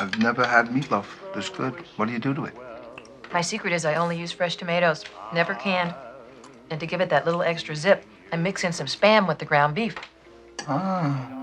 I've never had meatloaf this good. What do you do to it? My secret is I only use fresh tomatoes, never canned. And to give it that little extra zip, I mix in some Spam with the ground beef. Ah,